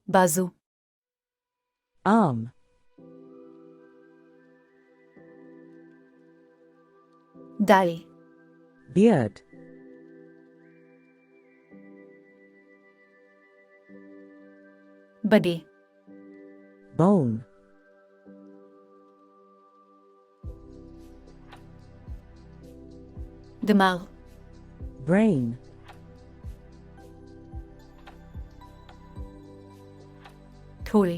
बाजू, arm, दाढ़ी, beard, बड़ी, bone, दिमाग, brain, थोड़ी,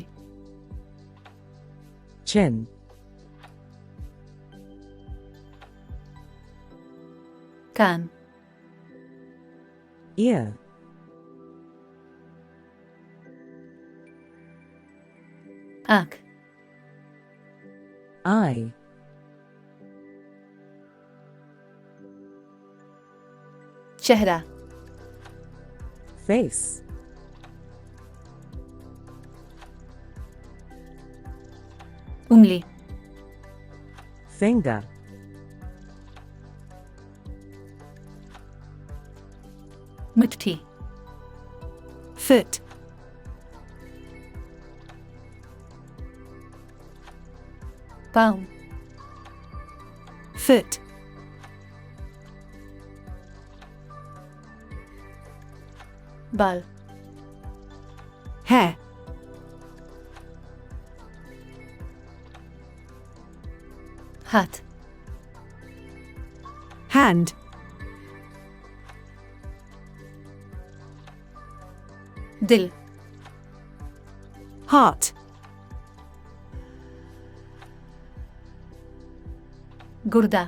chin, कान, ear, आँख, eye, चेहरा, face, उंगली, finger, मुट्ठी, foot, पाँव, foot, बाल, hair, हाथ, hand, दिल, heart, गुर्दा,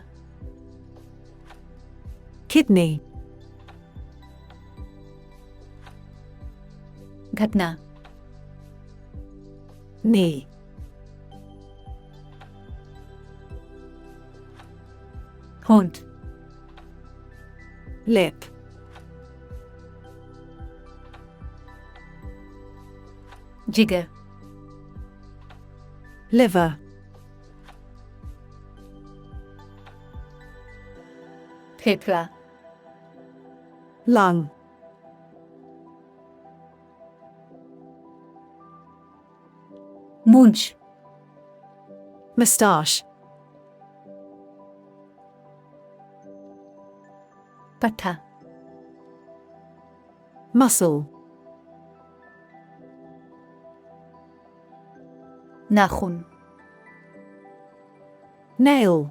kidney, घटना, knee, होंठ, lip, जिगर, liver, फेफड़ा, lung, मूंछ, moustache, पट्ठा, muscle, नाखून, nail,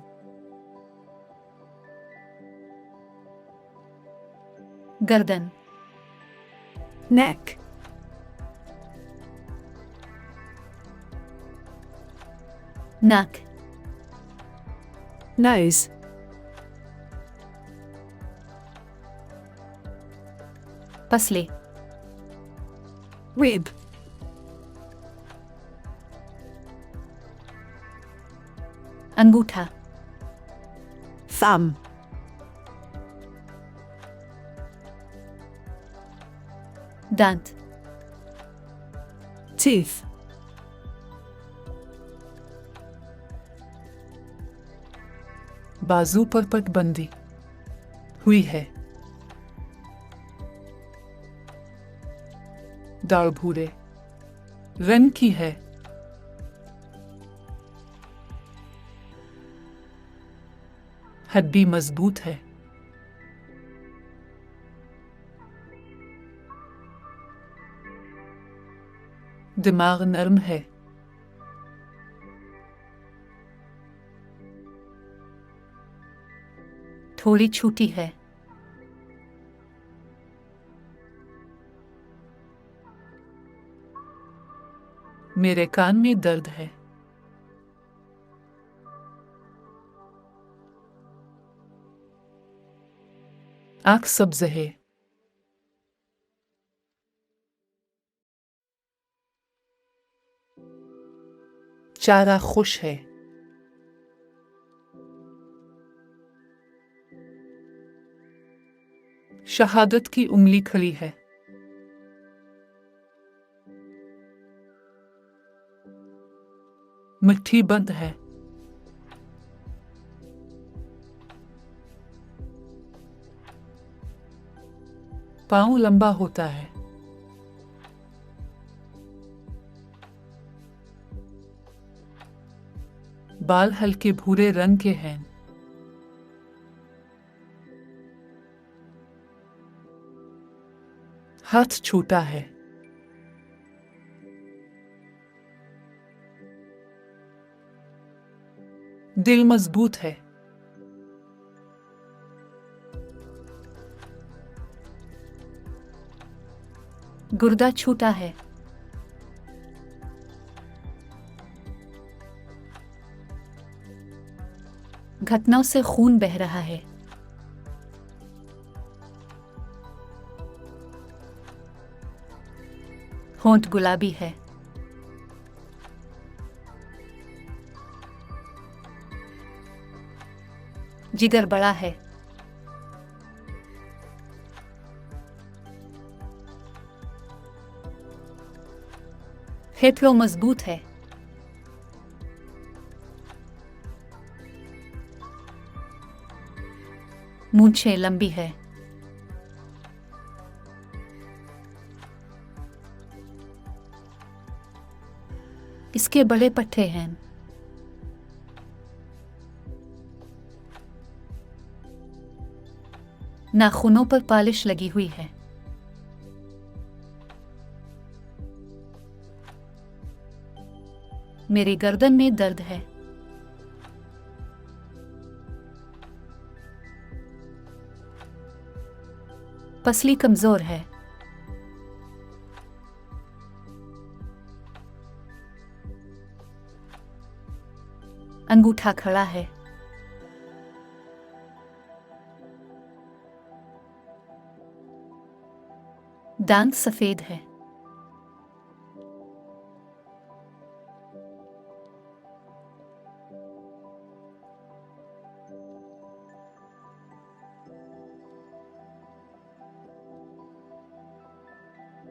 गर्दन, neck, नाक, nose, पसली, rib, अंगूठा, thumb, दांत, tooth, बाजू पर पटबंदी हुई है। दाढ़ भूरे रंग की है। हड्डी मजबूत है। दिमाग नरम है। थोड़ी छूटी है। मेरे कान में दर्द है। आंख सब्ज है। चारा खुश है। शहादत की उंगली खड़ी है। मिट्टी बंद है। पांव लंबा होता है। बाल हल्के भूरे रंग के हैं। हाथ छोटा है। दिल मजबूत है। गुर्दा छोटा है। घटनाओं से खून बह रहा है। होंठ गुलाबी है। जिगर बड़ा है। फेफड़े मजबूत है। मूंछें लंबी है। इसके बड़े पट्टे हैं। नाखूनों पर पॉलिश लगी हुई है। मेरी गर्दन में दर्द है। पसली कमजोर है। अंगूठा खड़ा है। दांत सफेद है।